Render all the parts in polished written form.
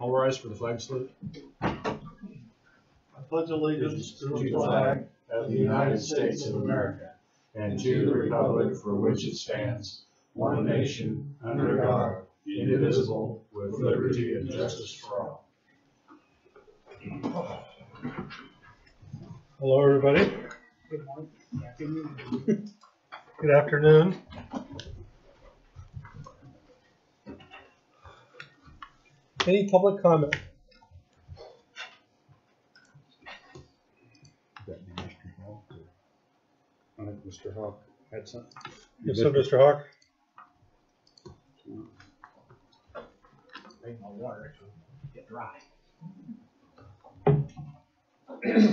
All rise for the flag salute. I pledge allegiance to the flag of the United States of America and to the republic for which it stands, one nation, under God, indivisible, with liberty and justice for all. Hello, everybody. Good morning. Good afternoon. Any public comment? Mr. Hawk had something. Yes, sir, Mr. Hawk. Bring my water to get dry. Okay.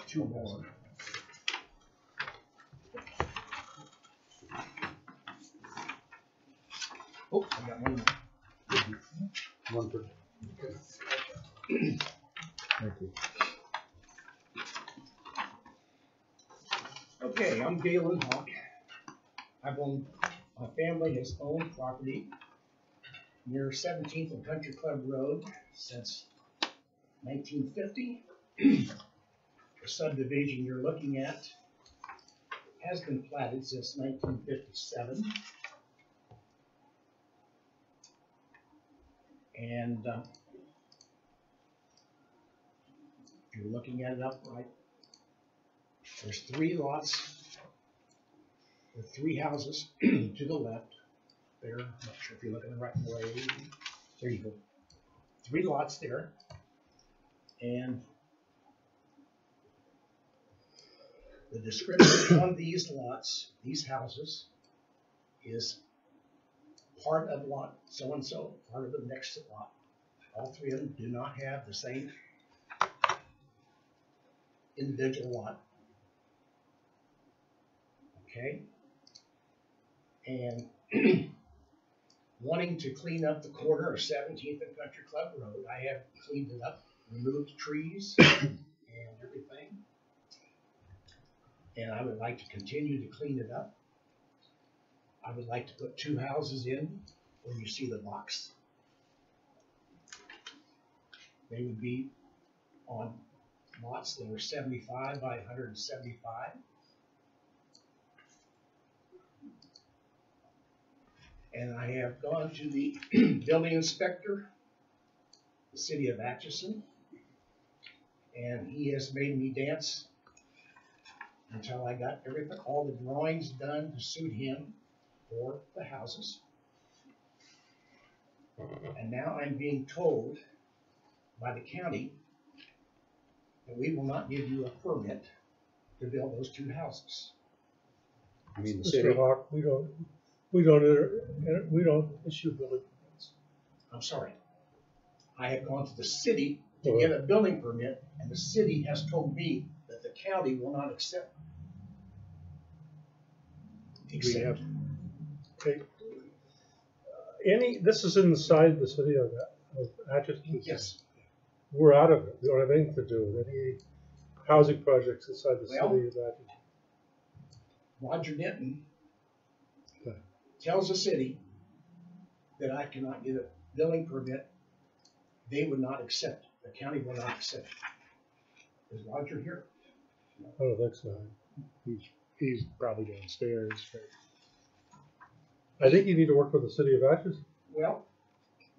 Two more. Oh, I got one more. One for. Thank you. Okay, I'm Galen Hawk. My family has owned property near 17th and Country Club Road since 1950. The subdivision you're looking at has been platted since 1957. And you're looking at it upright. There's 3 lots with 3 houses to the left. There, I'm not sure if you're looking the right way. There you go. 3 lots there. And the description on these lots, these houses, is part of lot so-and-so, part of the next lot. All 3 of them do not have the same individual lot. Okay? And wanting to clean up the corner of 17th and Country Club Road, I have cleaned it up, removed trees and everything. And I would like to continue to clean it up. I would like to put 2 houses in where you see the box. They would be on lots that are 75 by 175. And I have gone to the building inspector, the city of Atchison, and he has made me dance until I got everything, all the drawings done to suit him for the houses. And now I'm being told by the county that we will not give you a permit to build those 2 houses. I mean the Mr. city. Hawk, we don't issue building permits. I'm sorry. I have gone to the city to get a building permit, and the city has told me that the county will not accept. Okay. This is inside the city of Atchison. Yes. We're out of it. We don't have anything to do with any housing projects inside the city of Atchison. Roger Denton tells the city that I cannot get a building permit. They would not accept. The county will not accept. Is Roger here? I don't think so. He's probably downstairs. I think you need to work with the city of Atchison. Well,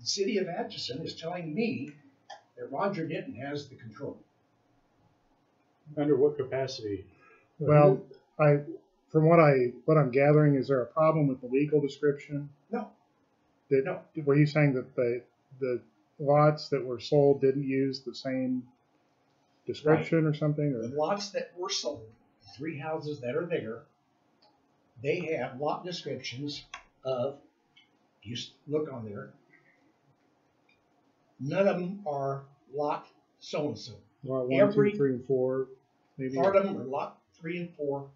the city of Atchison is telling me that Roger Denton has the control. Under what capacity? Well, from what I'm gathering, is there a problem with the legal description? No. No. Were you saying that the lots that were sold didn't use the same description or something? Or? The lots that were sold, 3 houses that are there, they have lot descriptions of, you look on there, None of them are lot so-and-so. Lot 1, Every 2, 3, and 4, maybe. Part of them are lot 3 and 4.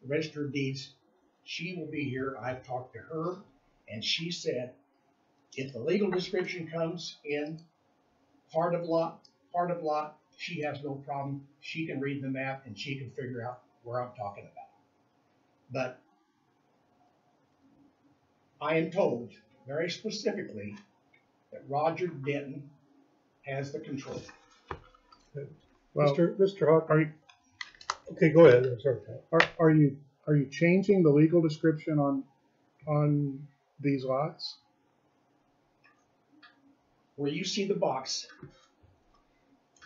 Register of deeds. She will be here. I've talked to her, and she said if the legal description comes in part of lot, she has no problem. She can read the map and she can figure out where I'm talking about. But I am told very specifically that Roger Denton has the control. Well, Mr. Hawk, are you, okay, go ahead, I'm sorry. are you changing the legal description on these lots? Where you see the box,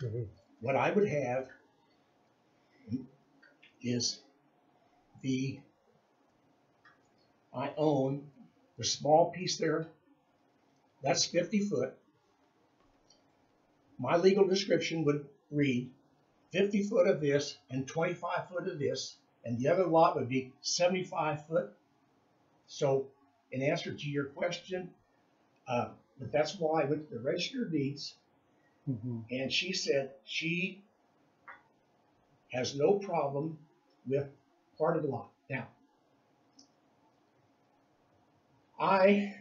Mhm. what I would have is I own the small piece there, that's 50 foot. My legal description would read 50 foot of this and 25 foot of this, and the other lot would be 75 foot. So in answer to your question, but that's why I went to the Register of Deeds, and she said she has no problem with part of the lot. Now, I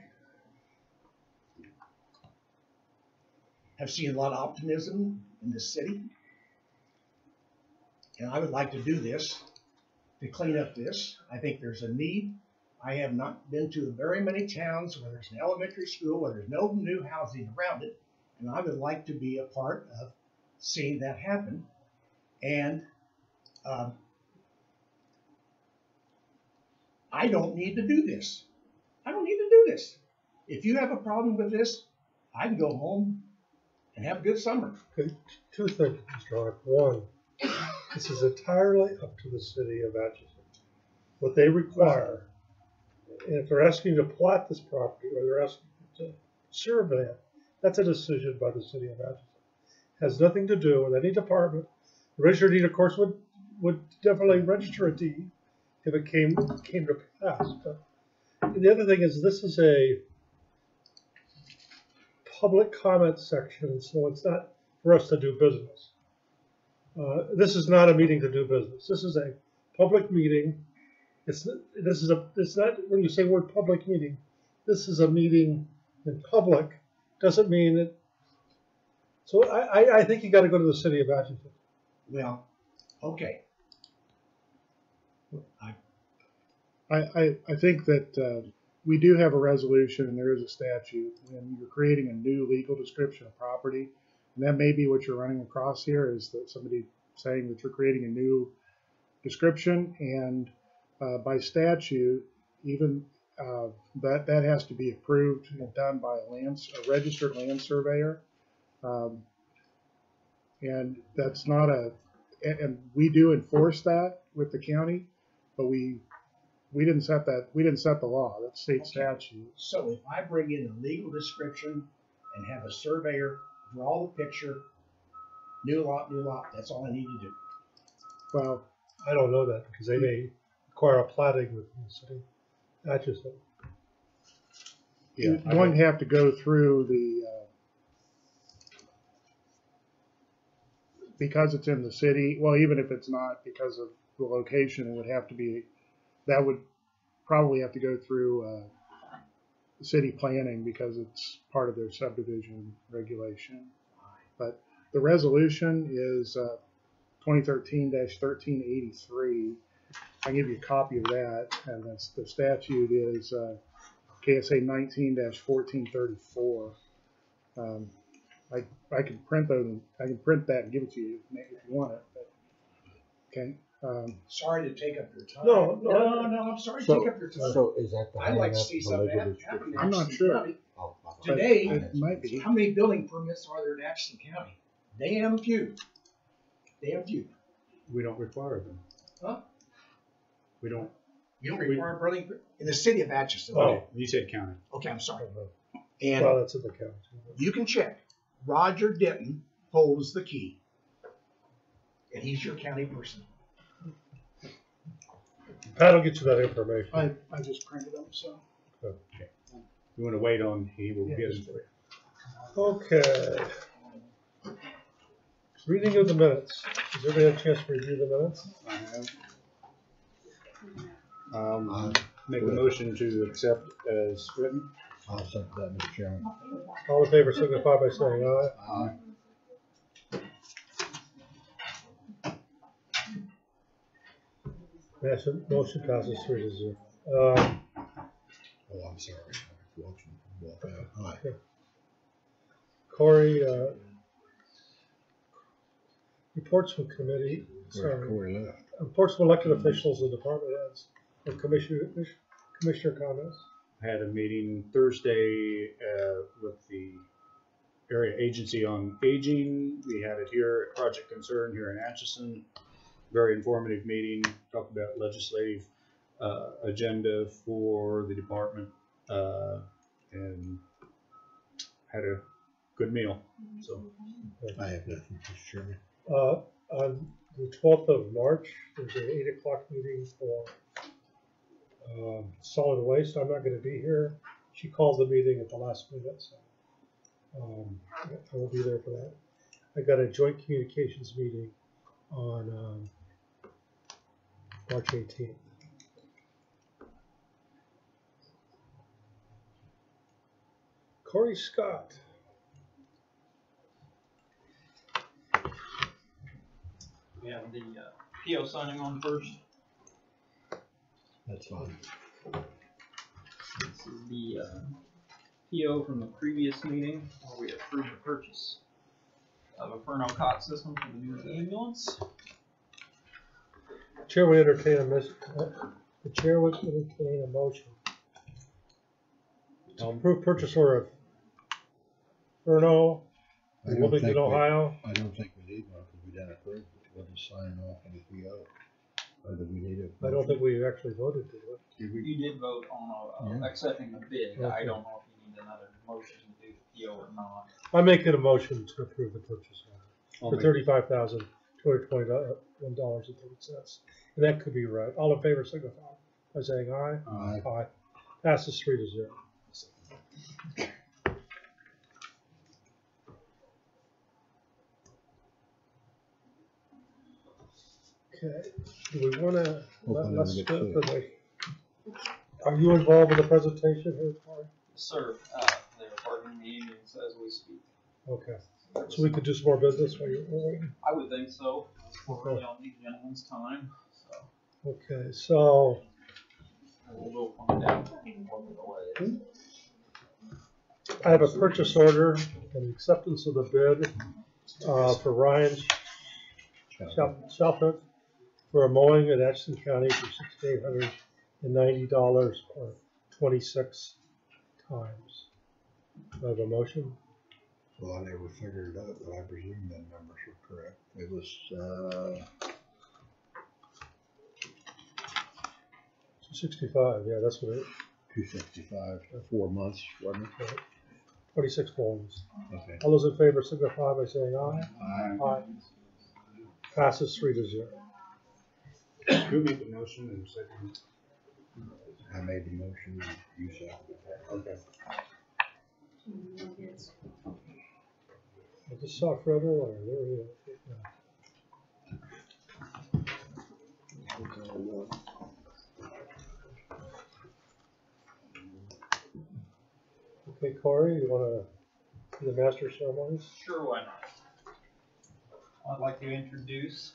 have seen a lot of optimism in this city, and I would like to do this to clean up this. I think there's a need. I have not been to very many towns where there's an elementary school, where there's no new housing around it, and I would like to be a part of seeing that happen. And I don't need to do this. I don't need to do this. If you have a problem with this, I can go home and have a good summer. Okay, two things, Mr. Hawk. One, this is entirely up to the city of Atchison. What they require, and if they're asking to plot this property or they're asking to survey it, that's a decision by the city of Atchison. It has nothing to do with any department. The register of deed, of course, would definitely register a deed if it came to pass. But the other thing is, this is a public comment section, so it's not for us to do business. This is not a meeting to do business. This is a public meeting. It's not, when you say word public meeting, this is a meeting in public. Doesn't mean that. So I think you got to go to the city of Atchison. Well, okay. I think that we do have a resolution and there is a statute when you're creating a new legal description of property, and that may be what you're running across here, is that somebody saying that you're creating a new description, and by statute, even that has to be approved and done by a registered land surveyor, and that's not and we do enforce that with the county, but we didn't set that. We didn't set the law. That's state statute. So if I bring in a legal description and have a surveyor draw the picture, new lot, that's all I need to do. Well, I don't know that because they may require a platting with the city of Atchison. you're going to have to go through the because it's in the city. Well, even if it's not because of the location, it would have to be. That would probably have to go through city planning because it's part of their subdivision regulation. But the resolution is 2013-1383. I can give you a copy of that, and that's the statute is K.S.A. 19-1434. I can print those. I can print that and give it to you if you want it. But, okay. Sorry to take up your time. No, I'm sorry to take up your time. So is that the I'd like to hang-up, see the something legal happen in I'm not Atchison sure. County. Oh, Today, it might be. how many building permits are there in Atchison County? Damn few. Damn few. We don't require them. Huh? We don't. You don't require building in the city of Atchison. Oh, you said county. Okay, I'm sorry. Well, And that's in the county. you can check. Roger Denton holds the key, and he's your county person. Pat will get you that information. I just printed them, so. You want to wait on, he will Yeah, get just it. Okay. Reading of the minutes. Does everybody have a chance to review the minutes? I have. Make a motion to accept as written. I'll second that, Mr. Chairman. All in favor signify by saying aye. Aye. Motion passes 3-0. Oh, I'm sorry. Walk out. Aye. Corey, reports from committee. Where's Sorry. Corey left? Reports from elected officials and department heads and commissioner comments. I had a meeting Thursday with the area agency on aging. We had it here at Project Concern here in Atchison. Very informative meeting. Talked about legislative agenda for the department and had a good meal. So I have nothing, Mr. Chairman. On the 12th of March, there's an 8 o'clock meeting for solid waste. I'm not going to be here. She called the meeting at the last minute, so I will be there for that. I got a joint communications meeting on March 18th. Corey Scott. We have the PO signing on first. That's fine. This is the PO from the previous meeting where we approved the purchase of a Furno cot system for the new ambulance. Chair would entertain a the chair would entertain a motion to approve purchase order of Furno, Wilmington, Ohio. I don't think we need one because we didn't approve it. We'll just sign off on the PO. Or do we need it? I don't think we actually voted to it. Did we? You did vote on accepting the bid. Okay. I don't know if you need another motion to do the PO or not. I'm making a motion to approve the purchase order I'll for make- $35,221.30. And that could be right. All in favor signify by saying aye. Aye. Aye. Passes 3-0. Okay. Do we want to let's get go to for the. Are you involved in the presentation here, Corey? Sir, they're parking the ambulance as we speak. Okay. So we could do some more business while you're waiting. I would think so. We're really on these gentlemen's time, so Okay, so we'll go find out what the way. I have a purchase order and acceptance of the bid for Ryan Shelton for a mowing in Atchison County for $1,690 for 26 times. Do I have a motion? Well, I never figured it out, but I presume that numbers were correct. It was, 265, yeah, that's what it is. 265 for 4 months, wasn't it? 26 forms. Okay. All those in favor signify by saying aye. Aye. Aye. Passes 3-0. Who made the motion and second? I made the motion, you seconded it. Okay. I just saw Fred earlier. There he is. Okay, Corey, you want to do the master ceremonies? Sure, why not? I'd like to introduce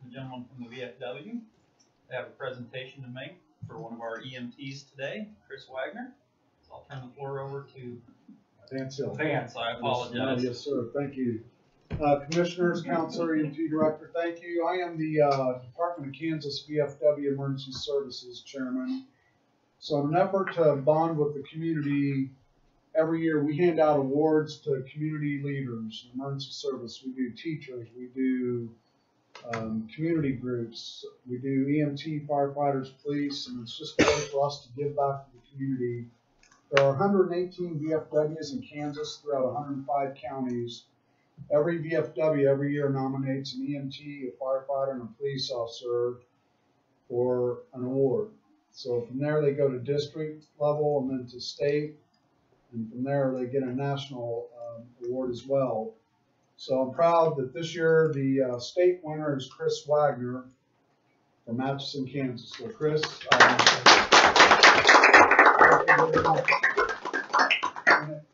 the gentleman from the VFW. They have a presentation to make for one of our EMTs today, Chris Wagner. So I'll turn the floor over to Vance. I apologize. Yes, sir. Thank you. Commissioners, Counselor, EMT Director, thank you. I am the Department of Kansas VFW Emergency Services Chairman. So in an effort to bond with the community, every year we hand out awards to community leaders in emergency service. We do teachers, we do community groups, we do EMT, firefighters, police, and it's just a way for us to give back to the community. There are 118 VFWs in Kansas throughout 105 counties. Every VFW every year nominates an EMT, a firefighter, and a police officer for an award. So from there they go to district level and then to state, and from there they get a national award as well. So I'm proud that this year the state winner is Chris Wagner from Atchison, Kansas. So Chris,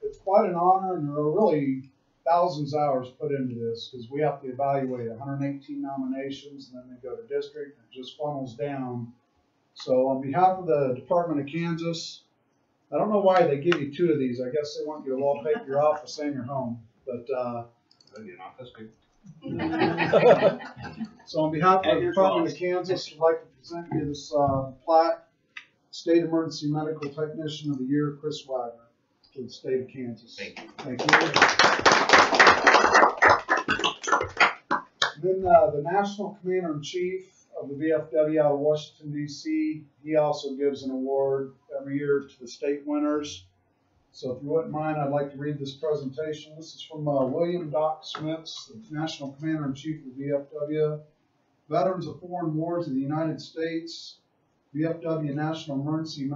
it's quite an honor, and there are really thousands of hours put into this because we have to evaluate 118 nominations, and then they go to district, and it just funnels down. So on behalf of the Department of Kansas, I don't know why they give you 2 of these. I guess they want you to wallpaper your office and your home. But so on behalf of the Department of Kansas, I'd like to present you this plaque, State Emergency Medical Technician of the Year, Chris Wagner, for the state of Kansas. Thank you. Thank you. Then the National Commander-in-Chief of the VFW out of Washington, D.C., he also gives an award every year to the state winners. So if you wouldn't mind, I'd like to read this presentation. This is from William Doc Smits, the National Commander-in-Chief of the VFW. Veterans of Foreign Wars of the United States, VFW National Emergency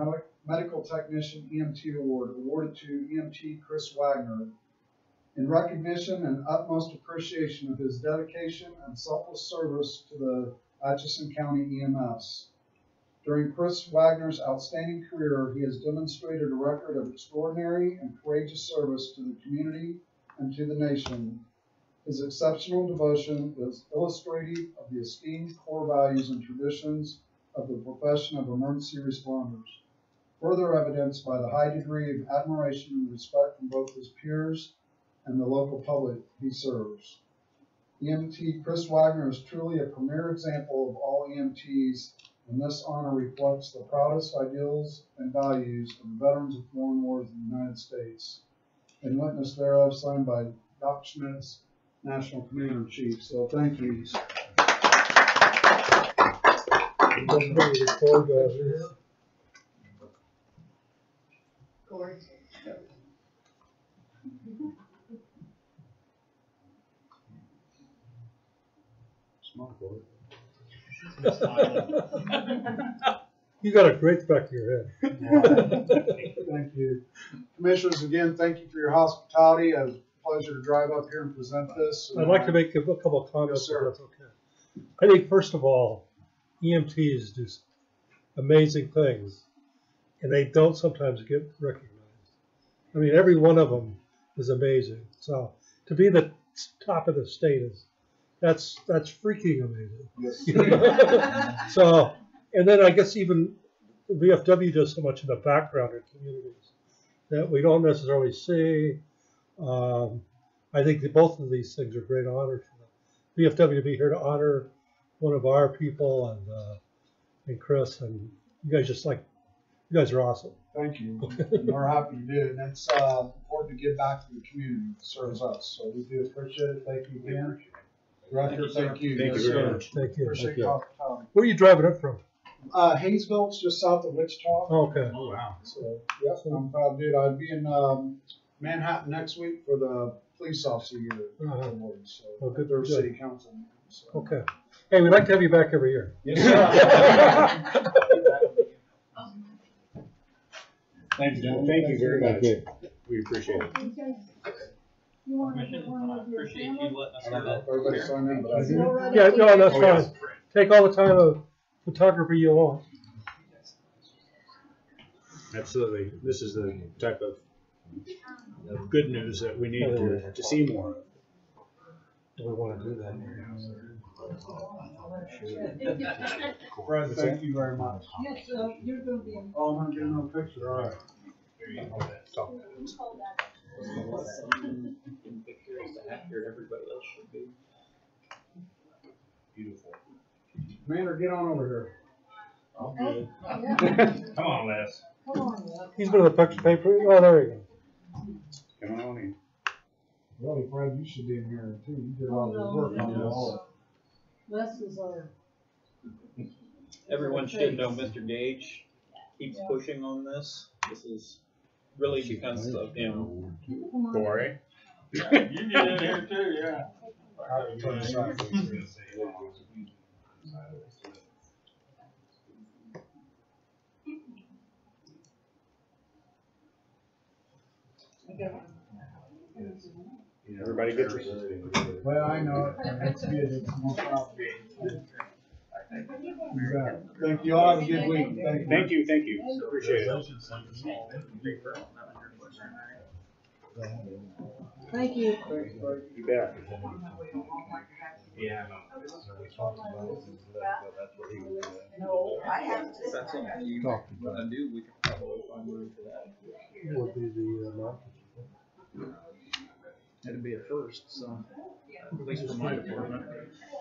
Medical Technician EMT Award, awarded to EMT Chris Wagner. In recognition and utmost appreciation of his dedication and selfless service to the Atchison County EMS. During Chris Wagner's outstanding career, he has demonstrated a record of extraordinary and courageous service to the community and to the nation. His exceptional devotion is illustrative of the esteemed core values and traditions of the profession of emergency responders, further evidenced by the high degree of admiration and respect from both his peers and the local public he serves. EMT Chris Wagner is truly a premier example of all EMTs, and this honor reflects the proudest ideals and values of the Veterans of Foreign Wars of the United States, and witness thereof signed by Doc Schmitz, National Commander-in-Chief. So thank you. You got a great back of your head. Thank you. Commissioners, again, thank you for your hospitality. It was a pleasure to drive up here and present this. I'd like to make a couple of comments. Yes, sir. If that's okay. I think, first of all, EMTs do amazing things, and they don't sometimes get recognized. I mean, every one of them is amazing. So to be the top of the state that's freaking amazing. Yes. So, and then I guess even the VFW does so much in the background in communities that we don't necessarily see. I think that both of these things are great honors for the VFW to be here to honor one of our people and Chris, and you guys are awesome. Thank you. We're happy to do it. And it's important to give back to the community that serves us. So we do appreciate it. Thank you again. Director, thank you. Thank you very much. Thank you. Appreciate your hospitality. Where are you driving up from? Hayesville, it's just south of Wichita. Okay. Oh, wow. So, yep, I'm proud to do it. I'll be in Manhattan next week for the Police Officer Year Award. So, Oh, good. their city council. So. Okay. Hey, we'd like to have you back every year. Yes, sir. Thank you, gentlemen. Thank you very much. We appreciate it. Commission, I appreciate you letting us I do don't know that. if everybody signed in, but I did. Yeah, no, that's Oh, fine. yes. Take all the time of photography you want. Absolutely. This is the type of good news that we need to see more of. Do we want to do that? Fred, thank you very much. Yes, you're going to be in. Oh, I'm going to get another picture. All right. Everybody else should be. Beautiful. Commander, get on over here. Oh, Come on, Les. Come on, Lil. He's been in the picture paper. Oh, there you go. Come on in. Really, Fred, you should be in here too. You did all the work on it all. Les is our. Everyone should know Mr. Gage keeps pushing on this. This is really because of him. Come on. Corey. You get in here too, yeah. Okay. Everybody get your. Well, I know it, and it's good, it's more property. Thank you, all have a good week. Thank you, thank you. Appreciate it. Thank you. You bet. Yeah. We talked about it, but that's what he was doing. No, I have to. If that's something you Talked about wanna do, we can probably find room for that. Would be the amount. It'd be a first, so, at least for my department.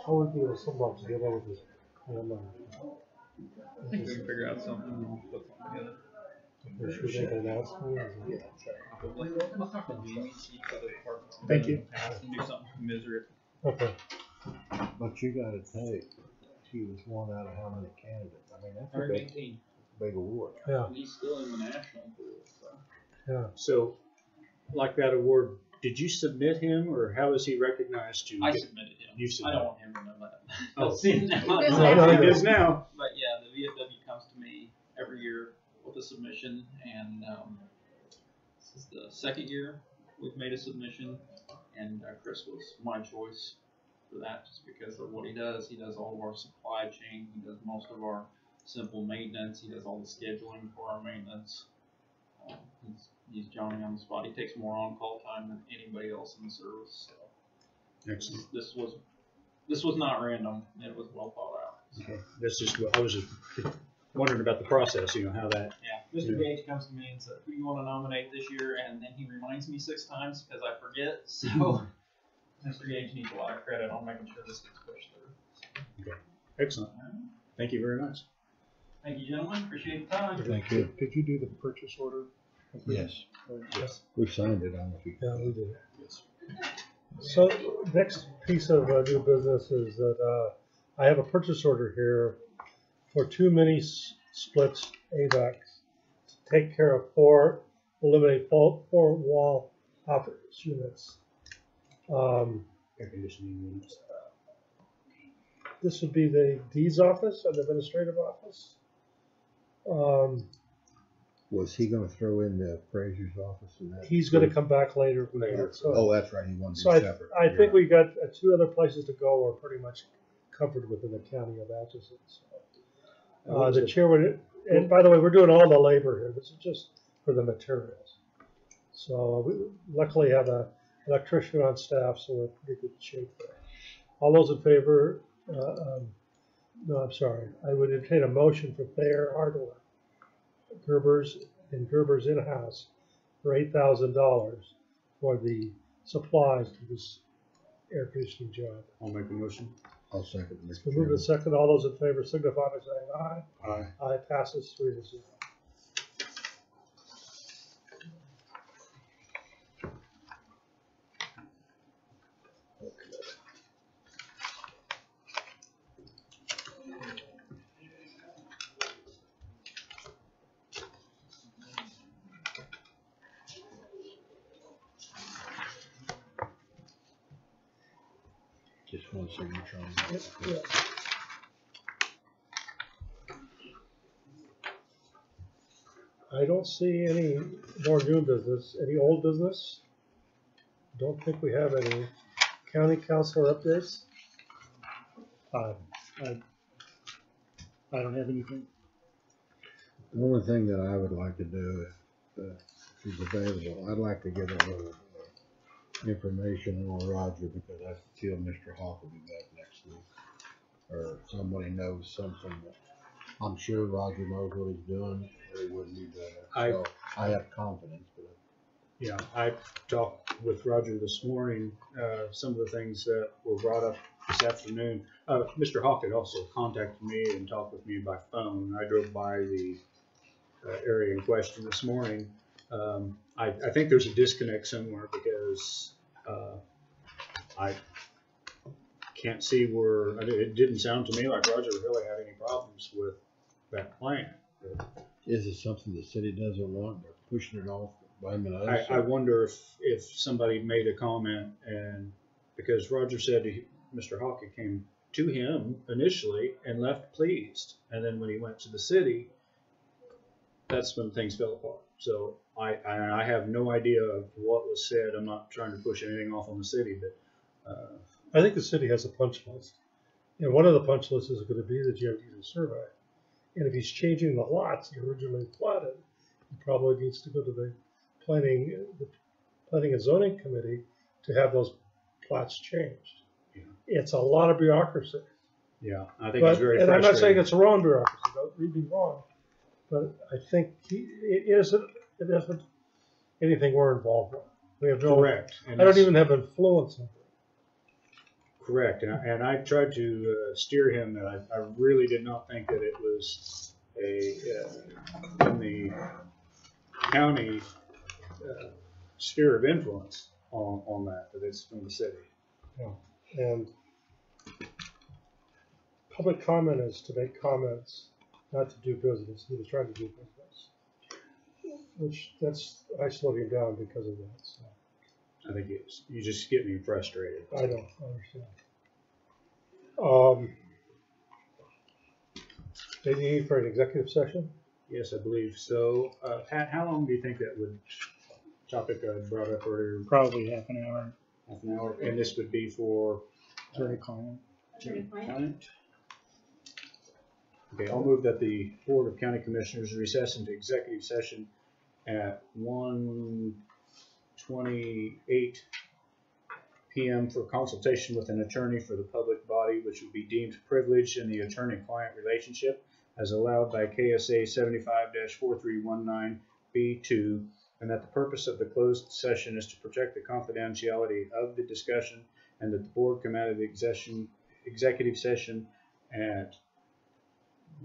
I would do some months together with this. I think we can figure out something and we'll put something together. Should we make an announcement? Probably. I'll talk to Jamie, see if other departments. Thank you. Ask them to do something commensurate. Okay. But you gotta take, she was one out of how many candidates? I mean, that's a big, 118. big award. Yeah. He's still in the national pool, so. Yeah. So, like that award, did you submit him, or how is he recognized to? I submitted him. You I submitted. don't want him to know that. Oh. I'll see it now. It is now. But yeah, the VFW comes to me every year with a submission, and this is the second year we've made a submission, and Chris was my choice for that just because of what he does. He does all of our supply chain, he does most of our simple maintenance, he does all the scheduling for our maintenance. He's Johnny on the spot. He takes more on-call time than anybody else in the service. So Excellent. this was not random. It was well thought out. Okay. That's just what I was just wondering about the process. You know how that. Yeah, Mr. Gage comes to me and said, "Who do you want to nominate this year?" And then he reminds me 6 times because I forget. So Mr. Gage needs a lot of credit on making sure this gets pushed through. Okay. Excellent. Thank you very much. Thank you, gentlemen. Appreciate the time. Thank you. Did you do the purchase order? Yes, Yes. we signed it on the. Yeah, we did. Yes. So next piece of new business is that I have a purchase order here for 2 mini splits AVACs to take care of eliminate 4 wall office units. Air conditioning units. This would be the D's office and the administrative office. Was he gonna throw in the appraiser's office in that? He's going to come back later. with Later. that. So, Oh, that's right, he wanted so it separate. I think we got 2 other places to go. We're pretty much covered within the county of Atchison. So, the chair would, and by the way, we're doing all the labor here. This is just for the materials. So we luckily have an electrician on staff, so we're in pretty good shape there. All those in favor? No, I'm sorry. I would entertain a motion for Thayer Hardware, Gerber's in-house, for $8,000 for the supplies to this air conditioning job. I'll make a motion. I'll second It's Mr. been moved Chairman. and second. All those in favor signify by saying aye. Aye. Aye passes 3-0. Just one signature on that. Yeah. I don't see any more new business. Any old business? Don't think we have any. County councilor updates? I don't have anything. The only thing that I would like to do, if she's available, I'd like to get a little information on Roger, because I feel Mr. Hawk will be back next week. Or somebody knows something that, I'm sure Roger knows what he's doing, or he wouldn't be doing it. So I have confidence, but. Yeah, I talked with Roger this morning, some of the things that were brought up this afternoon. Mr. Hawk had also contacted me and talked with me by phone. I drove by the area in question this morning. I think there's a disconnect somewhere, because I can't see where, it didn't sound to me like Roger really had any problems with that plan. Is it something the city doesn't want? They're pushing it off, blaming us? I wonder if somebody made a comment, and because Roger said Mr. Hawk came to him initially and left pleased, and then when he went to the city, that's when things fell apart. So I have no idea of what was said. I'm not trying to push anything off on the city, but I think the city has a punch list. And one of the punch lists is going to be that you have to do a survey. And if he's changing the lots he originally platted, he probably needs to go to the planning and zoning committee to have those plots changed. Yeah. It's a lot of bureaucracy. yeah, I think it's very And I'm not saying frustrating. it's wrong bureaucracy, don't read me wrong, but I think it isn't anything we're involved with. We have no, Correct. And I don't that's- even have influence on it. Correct, and I tried to steer him that I really did not think that it was in the county sphere of influence on that it's from the city. And public comment is to make comments, not to do business. He was trying to do business, I slowed him down because of that. So I think you just get me frustrated. I don't understand. Any need for an executive session? Yes, I believe so. Pat, how long do you think that topic I brought up earlier? Probably half an hour. Half an hour, and this would be for Attorney-client. client. Okay, I'll move that the Board of County Commissioners recess into executive session at 1:28 p.m. for consultation with an attorney for the public body, which would be deemed privileged in the attorney-client relationship as allowed by K.S.A. 75-4319B2, and that the purpose of the closed session is to protect the confidentiality of the discussion, and that the board come out of the executive session at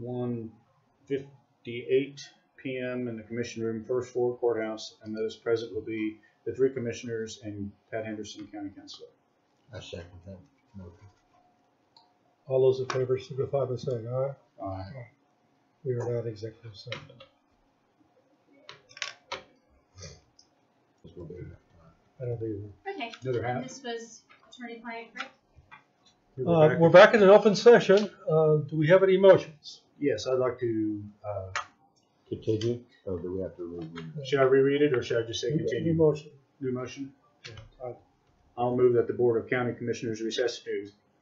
1:58 p.m. in the commission room, first floor courthouse, and those present will be the three commissioners and Pat Henderson, County Councilor. I second that motion. All those in favor signify by saying aye. Aye. We are now in executive session. This will be enough I don't think Okay, Another half. this was attorney-client, correct? we're back in an open session. Do we have any motions? Yes, I'd like to, Continue, or do we have to read it? should I reread it or should I just say Any continue? motion? New motion? Yeah. I'll move that the Board of County Commissioners recess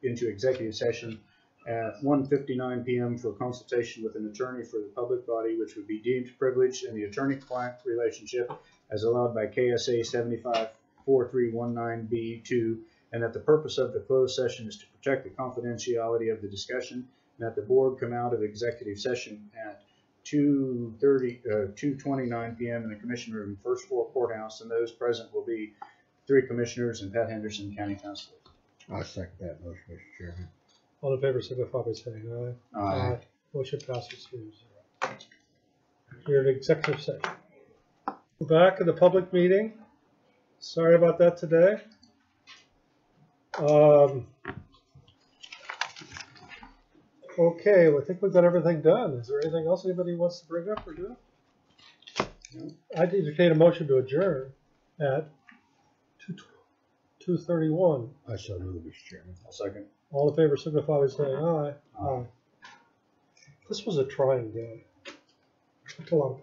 into executive session at 1:59 p.m. for consultation with an attorney for the public body, which would be deemed privileged in the attorney-client relationship as allowed by K.S.A. 75-4319B2, and that the purpose of the closed session is to protect the confidentiality of the discussion, and that the board come out of executive session at 2:29 p.m. in the commission room, first floor courthouse, and those present will be three commissioners and Pat Henderson, County Councilor. I second that motion, Mr. Chairman. All in favor signify by saying aye. Aye. Motion passes 3-0. We're in executive session. We're back in the public meeting. Sorry about that today. Okay, well, I think we've got everything done. Is there anything else anybody wants to bring up or do? I'd entertain a motion to adjourn at 2:31. I shall move, Mr. Chairman. I'll second. All in favor signify by saying aye. Aye. This was a trying day. I took a lot of